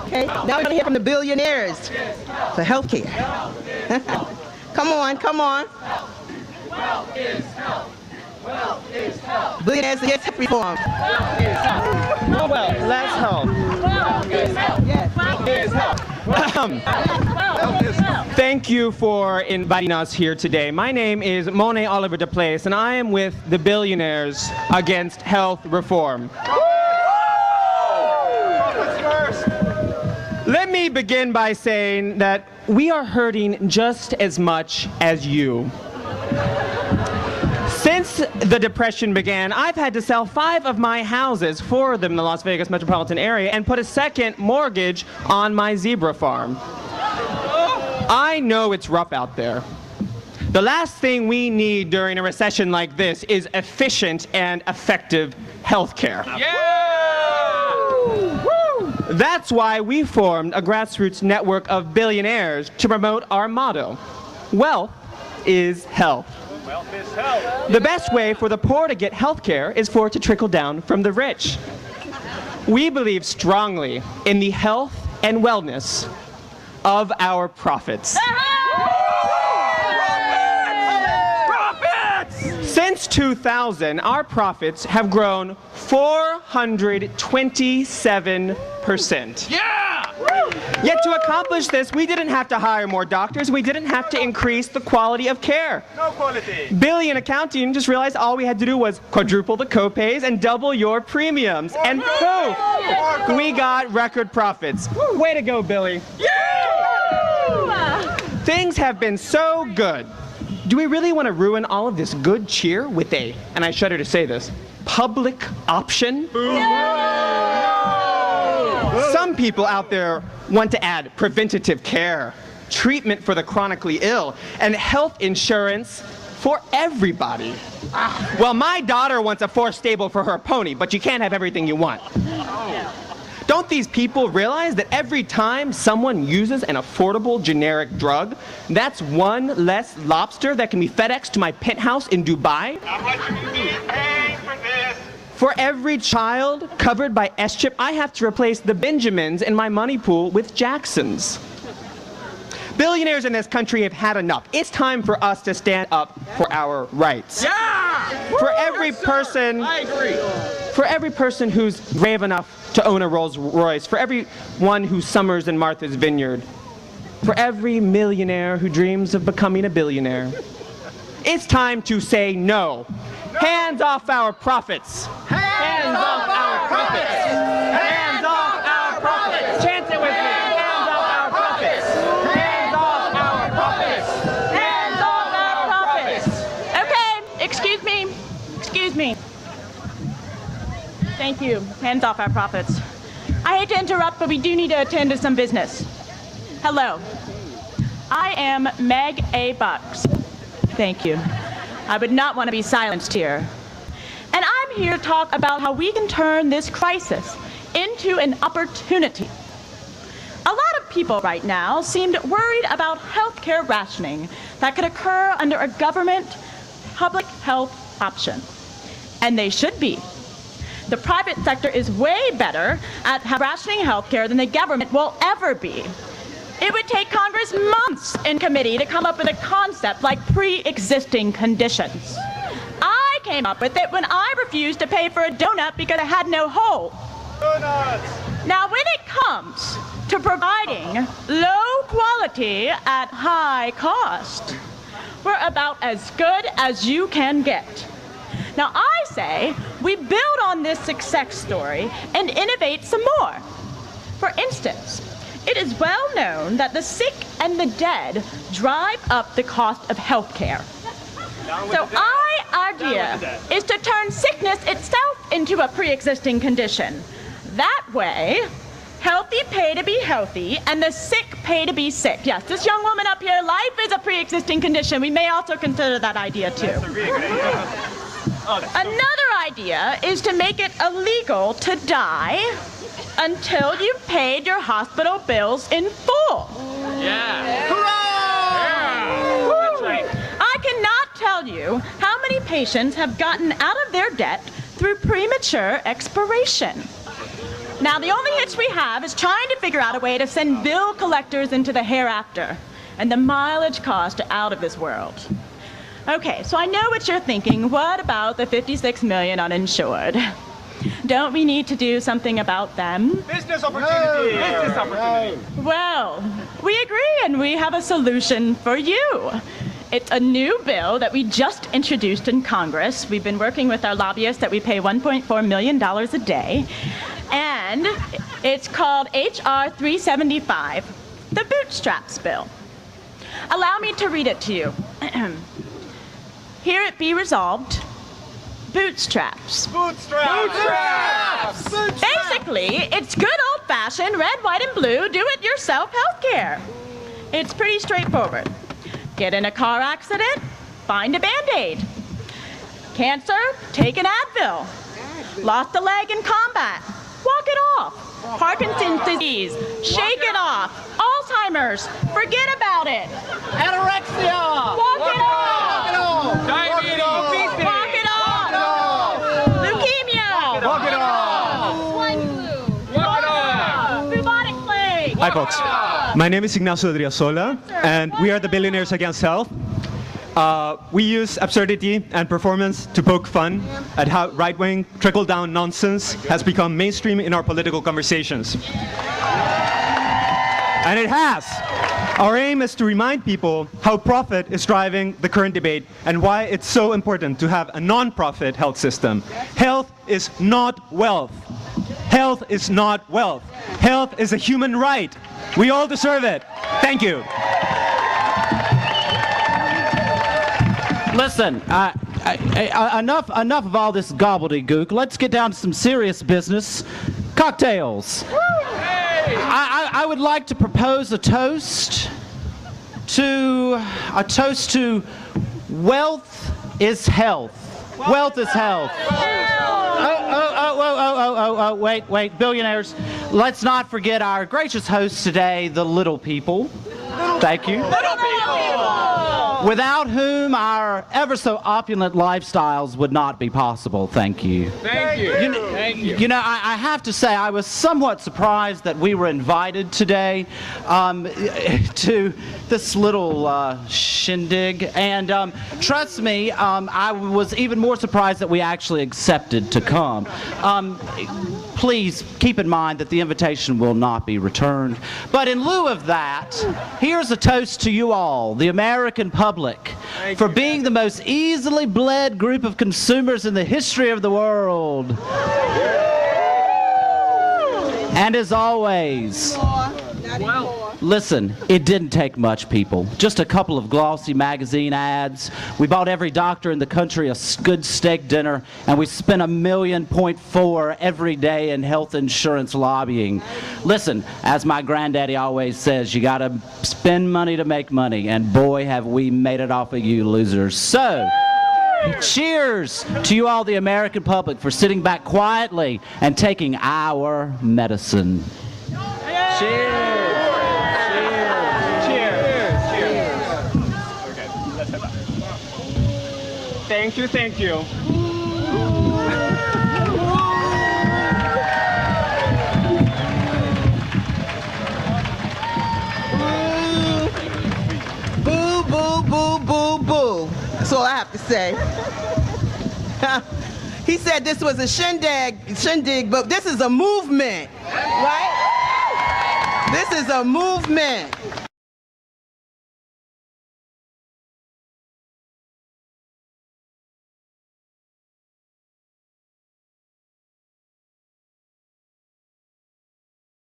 Okay, now we're going to hear from the billionaires for healthcare. Come on, come on. Wealth is health. Wealth is health. Billionaires against health reform. Oh, well, let's hope. Thank you for inviting us here today. My name is Monet Oliver DePlace, and I am with the Billionaires Against Health Reform. Let me begin by saying that we are hurting just as much as you. Since the Depression began, I've had to sell 5 of my houses, 4 of them in the Las Vegas metropolitan area, and put a second mortgage on my zebra farm. I know it's rough out there. The last thing we need during a recession like this is efficient and effective health care. That's why we formed a grassroots network of billionaires to promote our motto, wealth is health. Wealth is health. The best way for the poor to get health care is for it to trickle down from the rich. We believe strongly in the health and wellness of our profits. Since 2000, our profits have grown 427%. Yet to accomplish this, we didn't have to hire more doctors. We didn't have to increase the quality of care. No quality. Billy in accounting just realized all we had to do was quadruple the copays and double your premiums. And poof, we got record profits. Way to go, Billy. Things have been so good. Do we really want to ruin all of this good cheer with a, and I shudder to say this, public option? Some people out there want to add preventative care, treatment for the chronically ill, and health insurance for everybody. Well, my daughter wants a 4 stable for her pony, but you can't have everything you want. Don't these people realize that every time someone uses an affordable generic drug, that's 1 less lobster that can be FedExed to my penthouse in Dubai? How much are you paying for this? For every child covered by S-chip, I have to replace the Benjamins in my money pool with Jacksons. Billionaires in this country have had enough. It's time for us to stand up for our rights. For every person, I agree. For every person who's brave enough to own a Rolls Royce, for everyone who summers in Martha's Vineyard, for every millionaire who dreams of becoming a billionaire, it's time to say no. Hands off our profits. Hands off our profits. Hands off our profits. Chant it with me. Hands off our profits. Hands off our profits. Hands off our profits. Okay, excuse me. Thank you. Hands off our profits. I hate to interrupt, but we do need to attend to some business. Hello. I am Meg A. Bucks. Thank you. I would not want to be silenced here. And I'm here to talk about how we can turn this crisis into an opportunity. A lot of people right now seemed worried about healthcare rationing that could occur under a government public health option. And they should be. The private sector is way better at rationing healthcare than the government will ever be. It would take Congress months in committee to come up with a concept like pre-existing conditions. I came up with it when I refused to pay for a donut because I had no hole. Donuts. Now, when it comes to providing low quality at high cost, we're about as good as you can get. Now, I say we build on this success story and innovate some more. For instance, it is well known that the sick and the dead drive up the cost of health care. So our idea is to turn sickness itself into a pre-existing condition. That way, healthy pay to be healthy and the sick pay to be sick. Yes, this young woman up here, life is a pre-existing condition. We may also consider that idea too. That's a really good idea. Another idea is to make it illegal to die until you've paid your hospital bills in full. Yeah. That's right. I cannot tell you how many patients have gotten out of their debt through premature expiration. Now, the only hitch we have is trying to figure out a way to send bill collectors into the hereafter. And the mileage costs are out of this world. Okay, so I know what you're thinking. What about the 56 million uninsured? Don't we need to do something about them? Business opportunity. Business opportunity. Well, we agree, and we have a solution for you. It's a new bill that we just introduced in Congress. We've been working with our lobbyists that we pay $1.4 million a day. And it's called H.R. 375, the Bootstraps Bill. Allow me to read it to you. Here it be resolved. Bootstraps. Bootstraps. Basically, it's good old-fashioned red, white, and blue do-it-yourself healthcare. It's pretty straightforward. Get in a car accident, find a Band-Aid. Cancer, take an Advil. Lost a leg in combat, walk it off. Parkinson's disease, shake it off. Alzheimer's, forget about it. Anorexia! Walk it off. Diabetes. Obesity. Walk it off. Leukemia. Walk it off. Swine flu. Walk it off. Bubonic plague. Hi, folks. My name is Ignacio Driasola, and we are the Billionaires Against Health. We use absurdity and performance to poke fun at how right-wing, trickle-down nonsense has become mainstream in our political conversations. And it has. Our aim is to remind people how profit is driving the current debate and why it's so important to have a non-profit health system. Health is not wealth. Health is not wealth. Health is a human right. We all deserve it. Thank you. Listen, enough of all this gobbledygook. Let's get down to some serious business. Cocktails. I would like to propose a toast to wealth is health. Wealth is health. Oh, wait, billionaires. Let's not forget our gracious hosts today, the little people. Thank you. Without whom our ever so opulent lifestyles would not be possible. Thank you. Thank you. You know, I have to say I was somewhat surprised that we were invited today to this little shindig. And trust me, I was even more surprised that we actually accepted to come. Please keep in mind that the invitation will not be returned. But in lieu of that, here's a toast to you all, the American public, for being the most easily bled group of consumers in the history of the world. And as always, listen, it didn't take much, people. Just a couple of glossy magazine ads. We bought every doctor in the country a good steak dinner, and we spent $1.4 million every day in health insurance lobbying. Listen, as my granddaddy always says, you gotta spend money to make money, and boy, have we made it off of you losers. So, cheers to you all, the American public, for sitting back quietly and taking our medicine. Cheers. Thank you, thank you. Boo, boo, boo, boo, boo. That's all I have to say. He said this was a shindig, but this is a movement, right? This is a movement.